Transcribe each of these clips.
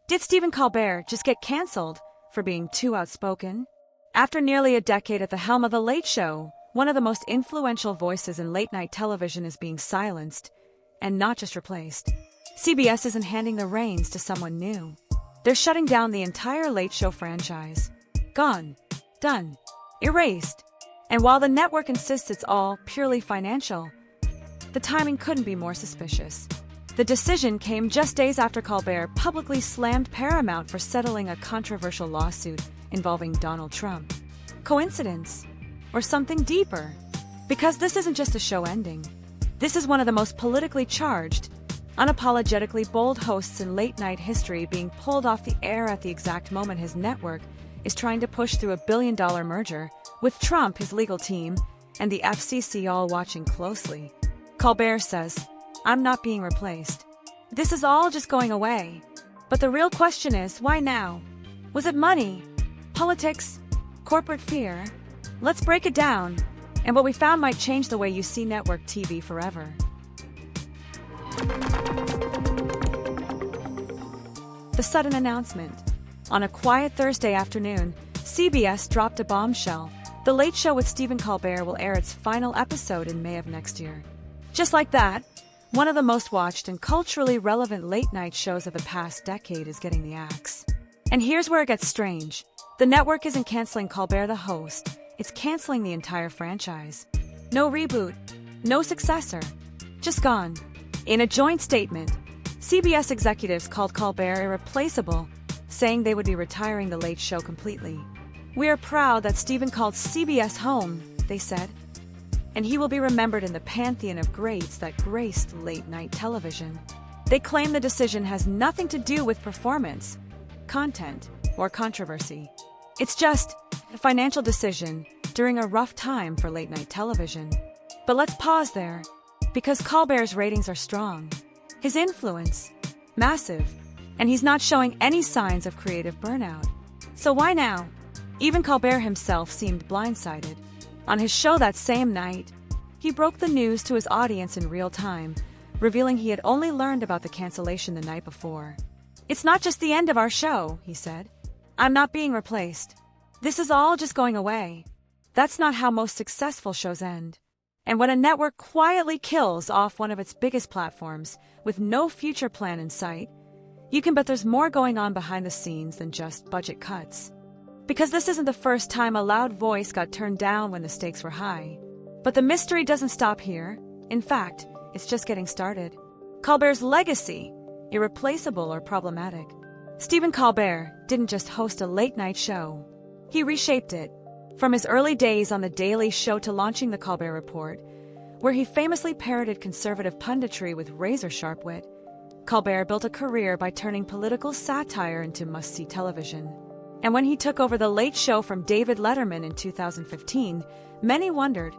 Did Stephen Colbert just get cancelled for being too outspoken? After nearly a decade at the helm of The Late Show, one of the most influential voices in late-night television is being silenced, and not just replaced. CBS isn't handing the reins to someone new. They're shutting down the entire Late Show franchise. Gone. Done. Erased. And while the network insists it's all purely financial, the timing couldn't be more suspicious. The decision came just days after Colbert publicly slammed Paramount for settling a controversial lawsuit involving Donald Trump. Coincidence? Or something deeper? Because this isn't just a show ending. This is one of the most politically charged, unapologetically bold hosts in late-night history being pulled off the air at the exact moment his network is trying to push through a billion-dollar merger, with Trump, his legal team, and the FCC all watching closely. Colbert says, "I'm not being replaced. This is all just going away." But the real question is, why now? Was it money? Politics? Corporate fear? Let's break it down, and what we found might change the way you see network TV forever. The sudden announcement. On a quiet Thursday afternoon, CBS dropped a bombshell. The Late Show with Stephen Colbert will air its final episode in May of next year. Just like that, one of the most watched and culturally relevant late-night shows of the past decade is getting the axe. And here's where it gets strange. The network isn't canceling Colbert the host, it's canceling the entire franchise. No reboot, no successor, just gone. In a joint statement, CBS executives called Colbert irreplaceable, saying they would be retiring The Late Show completely. "We are proud that Stephen called CBS home," they said, "and he will be remembered in the pantheon of greats that graced late-night television." They claim the decision has nothing to do with performance, content, or controversy. It's just a financial decision during a rough time for late-night television. But let's pause there, because Colbert's ratings are strong, his influence massive, and he's not showing any signs of creative burnout. So why now? Even Colbert himself seemed blindsided. On his show that same night, he broke the news to his audience in real time, revealing he had only learned about the cancellation the night before. "It's not just the end of our show," he said. "I'm not being replaced. This is all just going away." That's not how most successful shows end. And when a network quietly kills off one of its biggest platforms with no future plan in sight, you can bet there's more going on behind the scenes than just budget cuts. Because this isn't the first time a loud voice got turned down when the stakes were high. But the mystery doesn't stop here. In fact, it's just getting started. Colbert's legacy, irreplaceable or problematic. Stephen Colbert didn't just host a late-night show. He reshaped it. From his early days on The Daily Show to launching The Colbert Report, where he famously parroted conservative punditry with razor-sharp wit, Colbert built a career by turning political satire into must-see television. And when he took over The Late Show from David Letterman in 2015, many wondered,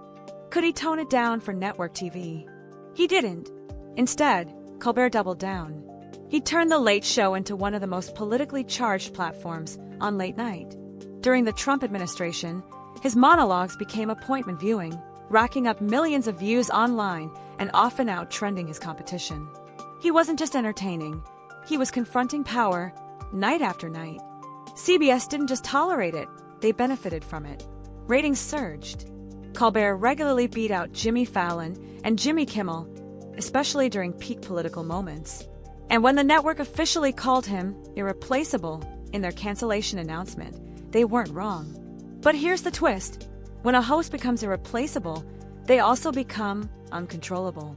could he tone it down for network TV? He didn't. Instead, Colbert doubled down. He turned The Late Show into one of the most politically charged platforms on late night. During the Trump administration, his monologues became appointment viewing, racking up millions of views online and often out-trending his competition. He wasn't just entertaining, he was confronting power, night after night. CBS didn't just tolerate it, they benefited from it. Ratings surged. Colbert regularly beat out Jimmy Fallon and Jimmy Kimmel, especially during peak political moments. And when the network officially called him irreplaceable in their cancellation announcement, they weren't wrong. But here's the twist. When a host becomes irreplaceable, they also become uncontrollable.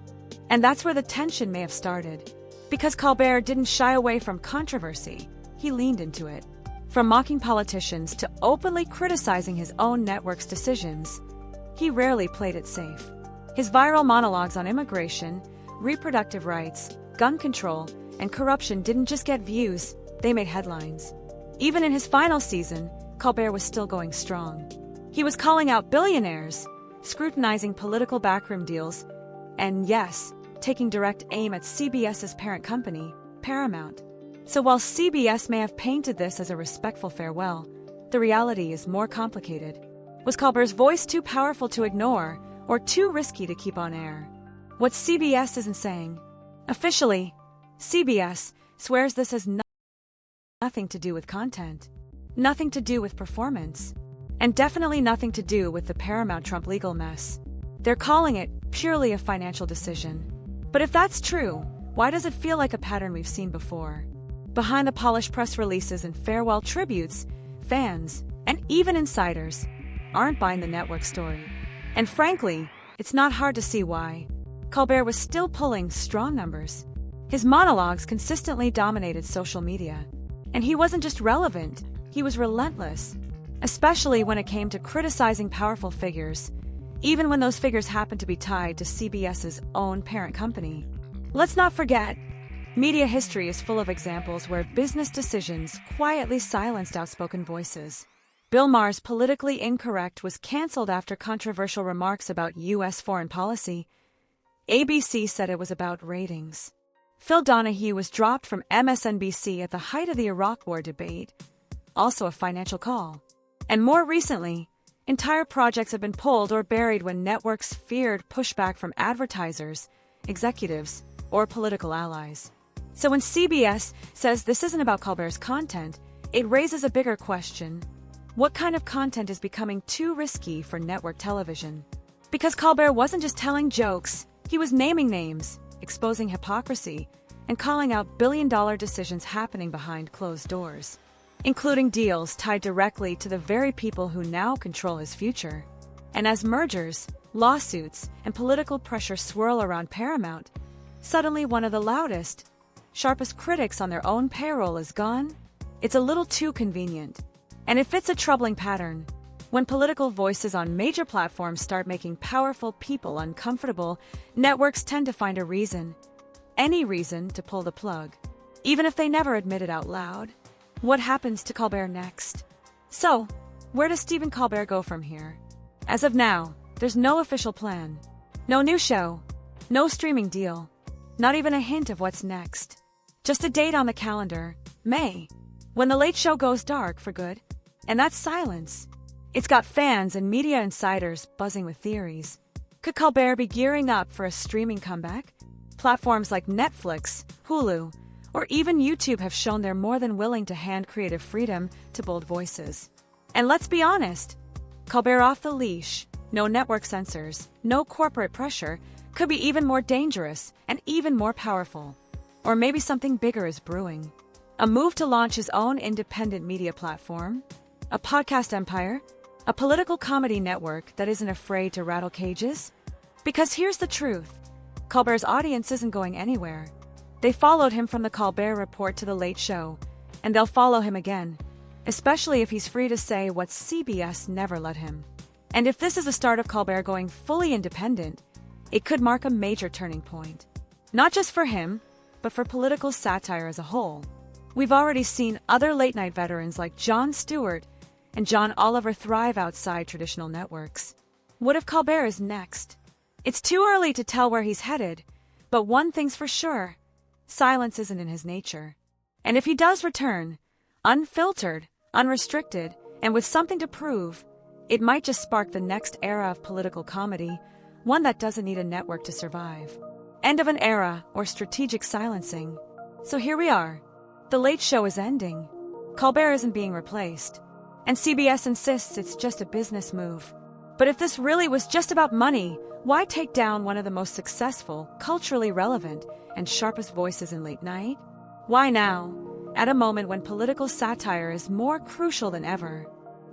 And that's where the tension may have started. Because Colbert didn't shy away from controversy, he leaned into it. From mocking politicians to openly criticizing his own network's decisions, he rarely played it safe. His viral monologues on immigration, reproductive rights, gun control, and corruption didn't just get views, they made headlines. Even in his final season, Colbert was still going strong. He was calling out billionaires, scrutinizing political backroom deals, and yes, taking direct aim at CBS's parent company, Paramount. So while CBS may have painted this as a respectful farewell, the reality is more complicated. Was Colbert's voice too powerful to ignore, or too risky to keep on air? What CBS isn't saying. Officially, CBS swears this is not nothing to do with content, nothing to do with performance, and definitely nothing to do with the Paramount Trump legal mess. They're calling it purely a financial decision. But if that's true, why does it feel like a pattern we've seen before? Behind the polished press releases and farewell tributes, fans, and even insiders aren't buying the network story. And frankly, it's not hard to see why. Colbert was still pulling strong numbers. His monologues consistently dominated social media. And he wasn't just relevant, he was relentless, especially when it came to criticizing powerful figures, even when those figures happened to be tied to CBS's own parent company. Let's not forget, media history is full of examples where business decisions quietly silenced outspoken voices. Bill Maher's Politically Incorrect was canceled after controversial remarks about U.S. foreign policy. ABC said it was about ratings. Phil Donahue was dropped from MSNBC at the height of the Iraq War debate, also a financial call. And more recently, entire projects have been pulled or buried when networks feared pushback from advertisers, executives, or political allies. So when CBS says this isn't about Colbert's content, it raises a bigger question. What kind of content is becoming too risky for network television? Because Colbert wasn't just telling jokes, he was naming names, exposing hypocrisy, and calling out billion-dollar decisions happening behind closed doors, including deals tied directly to the very people who now control his future. And as mergers, lawsuits, and political pressure swirl around Paramount, suddenly one of the loudest, sharpest critics on their own payroll is gone? It's a little too convenient. And it fits a troubling pattern. When political voices on major platforms start making powerful people uncomfortable, networks tend to find a reason, any reason, to pull the plug, even if they never admit it out loud. What happens to Colbert next? So, where does Stephen Colbert go from here? As of now, there's no official plan. No new show. No streaming deal. Not even a hint of what's next. Just a date on the calendar, May, when The Late Show goes dark for good. And that's silence. It's got fans and media insiders buzzing with theories. Could Colbert be gearing up for a streaming comeback? Platforms like Netflix, Hulu, or even YouTube have shown they're more than willing to hand creative freedom to bold voices. And let's be honest, Colbert off the leash, no network censors, no corporate pressure, could be even more dangerous and even more powerful. Or maybe something bigger is brewing. A move to launch his own independent media platform? A podcast empire? A political comedy network that isn't afraid to rattle cages? Because here's the truth. Colbert's audience isn't going anywhere. They followed him from the Colbert Report to The Late Show, and they'll follow him again, especially if he's free to say what CBS never let him. And if this is the start of Colbert going fully independent, it could mark a major turning point. Not just for him, but for political satire as a whole. We've already seen other late-night veterans like Jon Stewart and John Oliver thrive outside traditional networks. What if Colbert is next? It's too early to tell where he's headed, but one thing's for sure. Silence isn't in his nature. And if he does return, unfiltered, unrestricted, and with something to prove, it might just spark the next era of political comedy, one that doesn't need a network to survive. End of an era or strategic silencing. So here we are. The Late Show is ending. Colbert isn't being replaced. And CBS insists it's just a business move. But if this really was just about money, why take down one of the most successful, culturally relevant, and sharpest voices in late night? Why now, at a moment when political satire is more crucial than ever?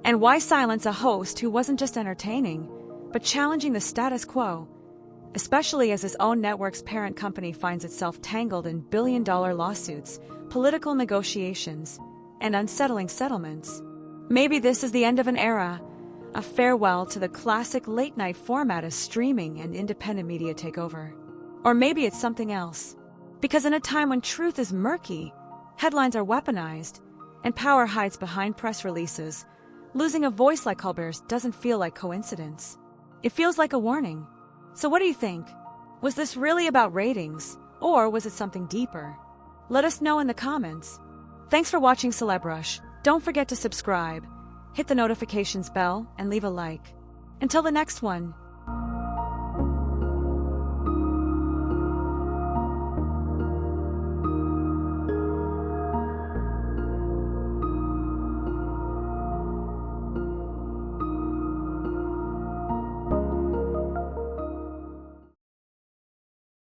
And why silence a host who wasn't just entertaining, but challenging the status quo, especially as his own network's parent company finds itself tangled in billion-dollar lawsuits, political negotiations, and unsettling settlements? Maybe this is the end of an era, a farewell to the classic late-night format as streaming and independent media take over. Or maybe it's something else. Because in a time when truth is murky, headlines are weaponized, and power hides behind press releases, losing a voice like Colbert's doesn't feel like coincidence. It feels like a warning. So what do you think? Was this really about ratings, or was it something deeper? Let us know in the comments. Thanks for watching Celeb Rush. Don't forget to subscribe, hit the notifications bell, and leave a like. Until the next one,